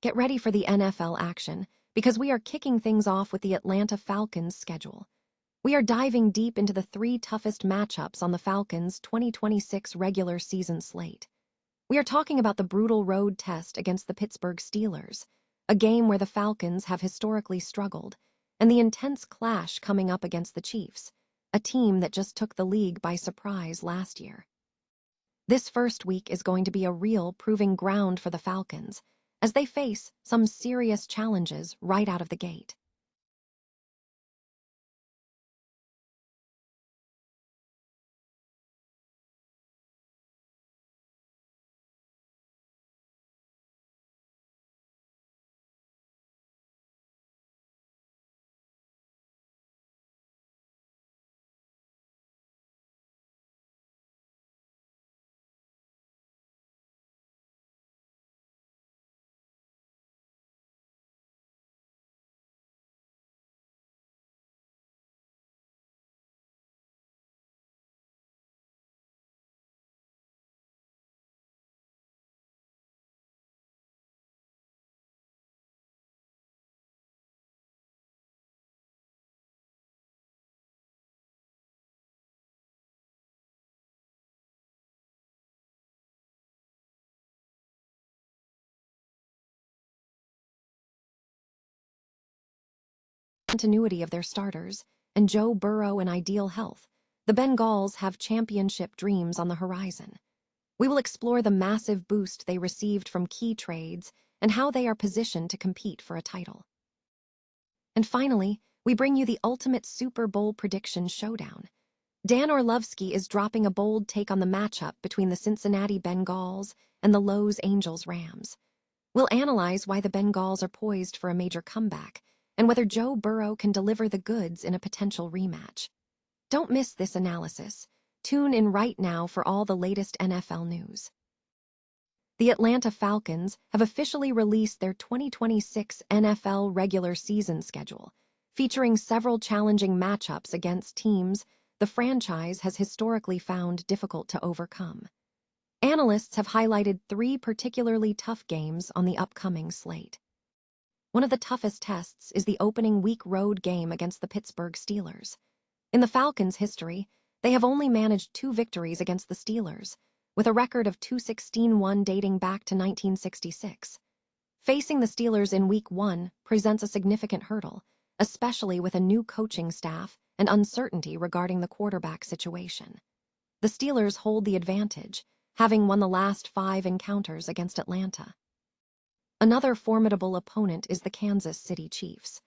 Get ready for the NFL action, because we are kicking things off with the Atlanta Falcons schedule. We are diving deep into the three toughest matchups on the Falcons' 2026 regular season slate. We are talking about the brutal road test against the Pittsburgh Steelers, a game where the Falcons have historically struggled, and the intense clash coming up against the Chiefs, a team that just took the league by surprise last year. This first week is going to be a real proving ground for the Falcons, as they face some serious challenges right out of the gate. Continuity of their starters, and Joe Burrow in ideal health, the Bengals have championship dreams on the horizon. We will explore the massive boost they received from key trades and how they are positioned to compete for a title. And finally, we bring you the ultimate Super Bowl prediction showdown. Dan Orlovsky is dropping a bold take on the matchup between the Cincinnati Bengals and the Los Angeles Rams. We'll analyze why the Bengals are poised for a major comeback and whether Joe Burrow can deliver the goods in a potential rematch. Don't miss this analysis. Tune in right now for all the latest NFL news. The Atlanta Falcons have officially released their 2026 NFL regular season schedule, featuring several challenging matchups against teams the franchise has historically found difficult to overcome. Analysts have highlighted three particularly tough games on the upcoming slate. One of the toughest tests is the opening week road game against the Pittsburgh Steelers. In the Falcons' history, they have only managed 2 victories against the Steelers, with a record of 2-16-1 dating back to 1966. Facing the Steelers in Week 1 presents a significant hurdle, especially with a new coaching staff and uncertainty regarding the quarterback situation. The Steelers hold the advantage, having won the last 5 encounters against Atlanta. Another formidable opponent is the Kansas City Chiefs.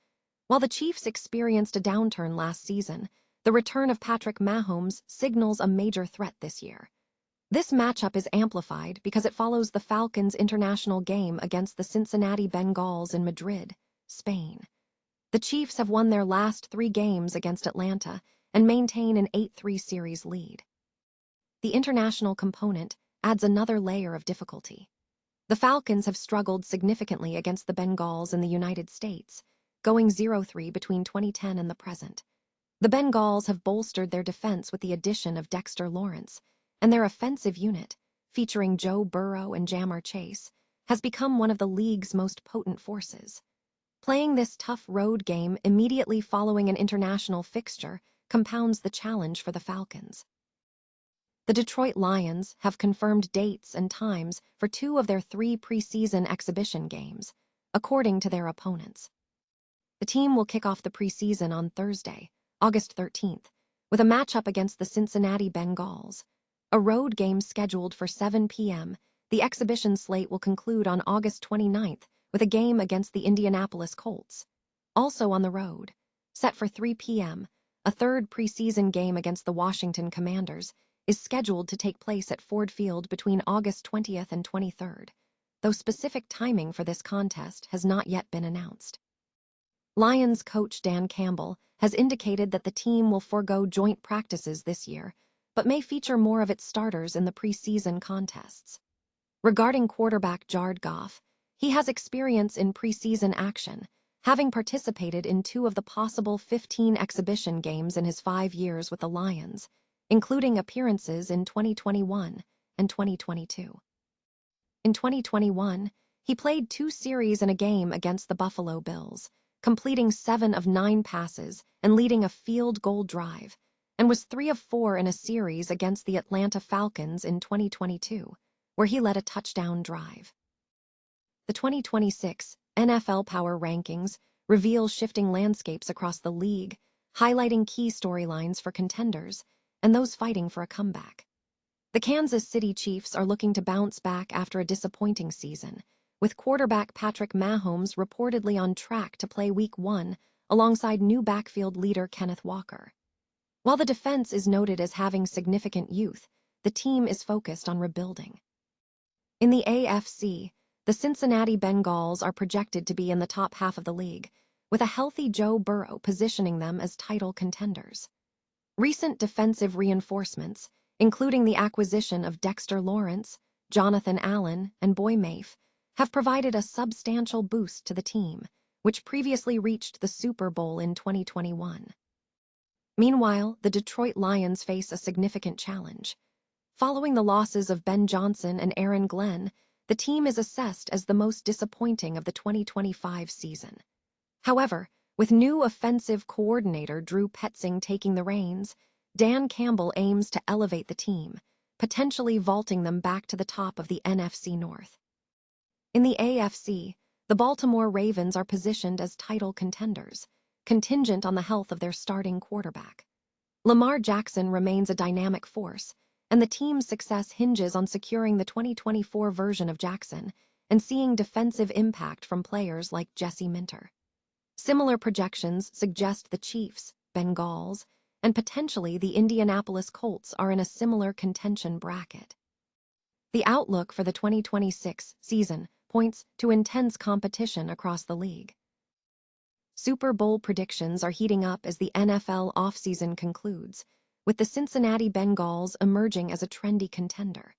While the Chiefs experienced a downturn last season, the return of Patrick Mahomes signals a major threat this year. This matchup is amplified because it follows the Falcons' international game against the Cincinnati Bengals in Madrid, Spain. The Chiefs have won their last 3 games against Atlanta and maintain an 8-3 series lead. The international component adds another layer of difficulty. The Falcons have struggled significantly against the Bengals in the United States, going 0-3 between 2010 and the present. The Bengals have bolstered their defense with the addition of Dexter Lawrence, and their offensive unit, featuring Joe Burrow and Ja'Marr Chase, has become one of the league's most potent forces. Playing this tough road game immediately following an international fixture compounds the challenge for the Falcons. The Detroit Lions have confirmed dates and times for 2 of their 3 preseason exhibition games, according to their opponents. The team will kick off the preseason on Thursday, August 13th, with a matchup against the Cincinnati Bengals. A road game scheduled for 7 p.m., the exhibition slate will conclude on August 29th with a game against the Indianapolis Colts. Also on the road, set for 3 p.m., a third preseason game against the Washington Commanders is scheduled to take place at Ford Field between August 20th and 23rd, though specific timing for this contest has not yet been announced. Lions coach Dan Campbell has indicated that the team will forego joint practices this year, but may feature more of its starters in the preseason contests. Regarding quarterback Jared Goff, he has experience in preseason action, having participated in 2 of the possible 15 exhibition games in his 5 years with the Lions, including appearances in 2021 and 2022. In 2021, He played 2 series in a game against the Buffalo Bills, completing 7 of 9 passes and leading a field goal drive, and was 3 of 4 in a series against the Atlanta Falcons in 2022, where he led a touchdown drive. The 2026 NFL Power Rankings reveal shifting landscapes across the league, highlighting key storylines for contenders and those fighting for a comeback. The Kansas City Chiefs are looking to bounce back after a disappointing season, with quarterback Patrick Mahomes reportedly on track to play Week 1 alongside new backfield leader Kenneth Walker. While the defense is noted as having significant youth, the team is focused on rebuilding. In the AFC, the Cincinnati Bengals are projected to be in the top half of the league, with a healthy Joe Burrow positioning them as title contenders. Recent defensive reinforcements, including the acquisition of Dexter Lawrence, Jonathan Allen, and Boy Mafe, have provided a substantial boost to the team, which previously reached the Super Bowl in 2021. Meanwhile, the Detroit Lions face a significant challenge. Following the losses of Ben Johnson and Aaron Glenn, the team is assessed as the most disappointing of the 2025 season. However, with new offensive coordinator Drew Petzing taking the reins, Dan Campbell aims to elevate the team, potentially vaulting them back to the top of the NFC North. In the AFC, the Baltimore Ravens are positioned as title contenders, contingent on the health of their starting quarterback. Lamar Jackson remains a dynamic force, and the team's success hinges on securing the 2024 version of Jackson and seeing defensive impact from players like Jesse Minter. Similar projections suggest the Chiefs, Bengals, and potentially the Indianapolis Colts are in a similar contention bracket. The outlook for the 2026 season points to intense competition across the league. Super Bowl predictions are heating up as the NFL offseason concludes, with the Cincinnati Bengals emerging as a trendy contender.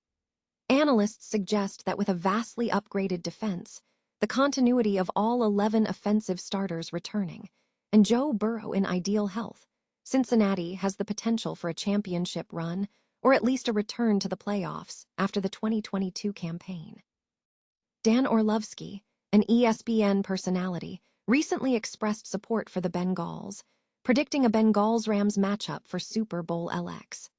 Analysts suggest that with a vastly upgraded defense, the continuity of all 11 offensive starters returning, and Joe Burrow in ideal health, Cincinnati has the potential for a championship run or at least a return to the playoffs after the 2022 campaign. Dan Orlovsky, an ESPN personality, recently expressed support for the Bengals, predicting a Bengals-Rams matchup for Super Bowl LX.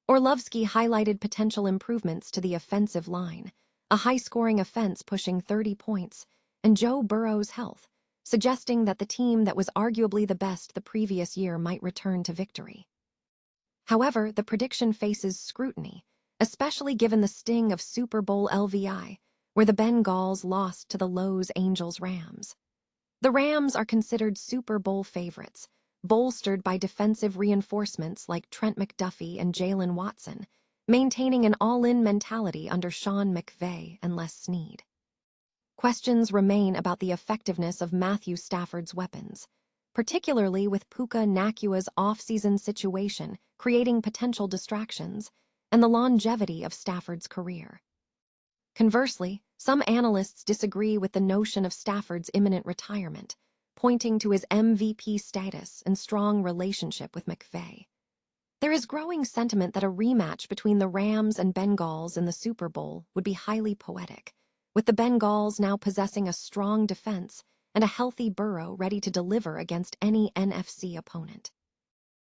Orlovsky highlighted potential improvements to the offensive line, a high-scoring offense pushing 30 points, and Joe Burrow's health, suggesting that the team that was arguably the best the previous year might return to victory. However, the prediction faces scrutiny, especially given the sting of Super Bowl LVI, where the Bengals lost to the Los Angeles Rams. The Rams are considered Super Bowl favorites, bolstered by defensive reinforcements like Trent McDuffie and Jalen Watson, maintaining an all-in mentality under Sean McVay and Les Snead. Questions remain about the effectiveness of Matthew Stafford's weapons, particularly with Puka Nacua's off-season situation creating potential distractions, and the longevity of Stafford's career. Conversely, some analysts disagree with the notion of Stafford's imminent retirement, pointing to his MVP status and strong relationship with McVay. There is growing sentiment that a rematch between the Rams and Bengals in the Super Bowl would be highly poetic, with the Bengals now possessing a strong defense and a healthy Burrow ready to deliver against any NFC opponent.